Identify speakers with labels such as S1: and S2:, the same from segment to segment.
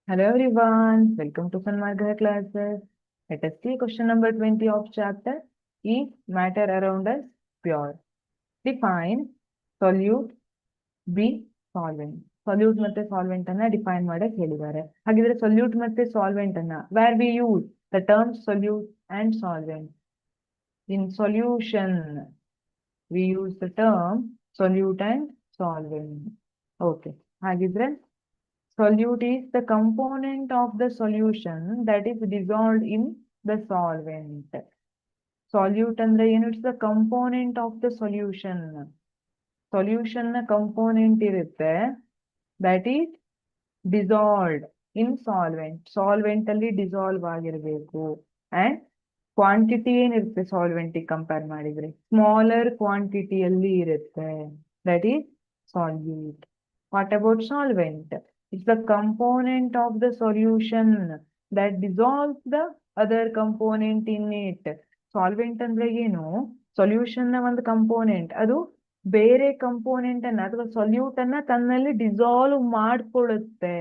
S1: Hello everyone, welcome to Sanmarga classes. Let us see question number 20 of chapter. Is matter around us pure? Define solute, be solvent. Solute ಮತ್ತೆ solvent ಅನ್ನ define ಮಾಡಕ್ ಹೇಳಿದ್ದಾರೆ. ಹಾಗಿದ್ರೆ solute ಮತ್ತೆ solvent ಅನ್ನ where we use the term solute and solvent. In solution, we use the term solute and solvent. Okay. ಹಾಗಿದ್ರೆ solute is the component of the solution that is dissolved in the solvent. Solute ಅಂದ್ರೆ ಏನು? It's the component of the solution. Solution ನ component ಇರುತ್ತೆ that is dissolved in solvent. Solvent ಅಲ್ಲಿ dissolve ಆಗಿರ್ಬೇಕು. And quantity ಏನಿರುತ್ತೆ solvent ಗೆ compare ಮಾಡಿದ್ರೆ smaller quantity ಅಲ್ಲಿ ಇರುತ್ತೆ. That is solute. What about solvent? It's the component of the solution that dissolves the other component in it. Solvent ಅಂದ್ರೆ ಏನು? Solution ನ ಒಂದು component. ಅದು ಬೇರೆ ಕಂಪೋನೆಂಟ್ ಅನ್ನ ಅಥವಾ ಸೊಲ್ಯೂಟ್ ಅನ್ನ ತನ್ನಲ್ಲಿ ಡಿಸಾಲ್ವ್ ಮಾಡ್ಕೊಳ್ಳುತ್ತೆ.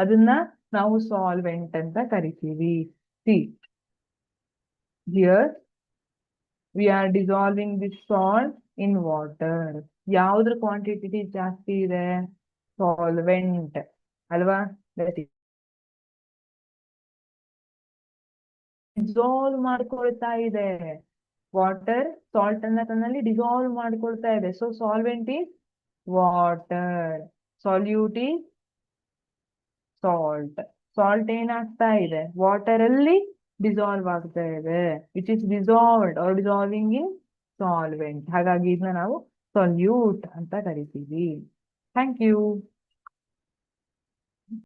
S1: ಅದನ್ನ ನಾವು ಸಾಲ್ವೆಂಟ್ ಅಂತ ಕರಿತೀವಿ. See here we are dissolving this salt in water. ಯಾವ್ದ್ರ ಕ್ವಾಂಟಿಟಿ ಜಾಸ್ತಿ ಇದೆ? ಸಾಲ್ವೆಂಟ್ ಅಲ್ವಾ? ಡಿಸಾಲ್ವ್ ಮಾಡ್ಕೊಳ್ತಾ ಇದೆ. ವಾಟರ್ ಸಾಲ್ಟ್ ಅನ್ನ ತನ್ನಲ್ಲಿ ಡಿಸಾಲ್ವ್ ಮಾಡ್ಕೊಳ್ತಾ ಇದೆ. So solvent is water, solute is salt. Salt ಏನಾಗ್ತಾ ಇದೆ? ವಾಟರ್ ಅಲ್ಲಿ ಡಿಸಾಲ್ವ್ ಆಗ್ತಾ ಇದೆ. It is dissolved or dissolving in solvent. ಹಾಗಾಗಿ ಇದನ್ನ ನಾವು ಸೊಲ್ಯೂಟ್ ಅಂತ ಕರಿತೀವಿ. Thank you.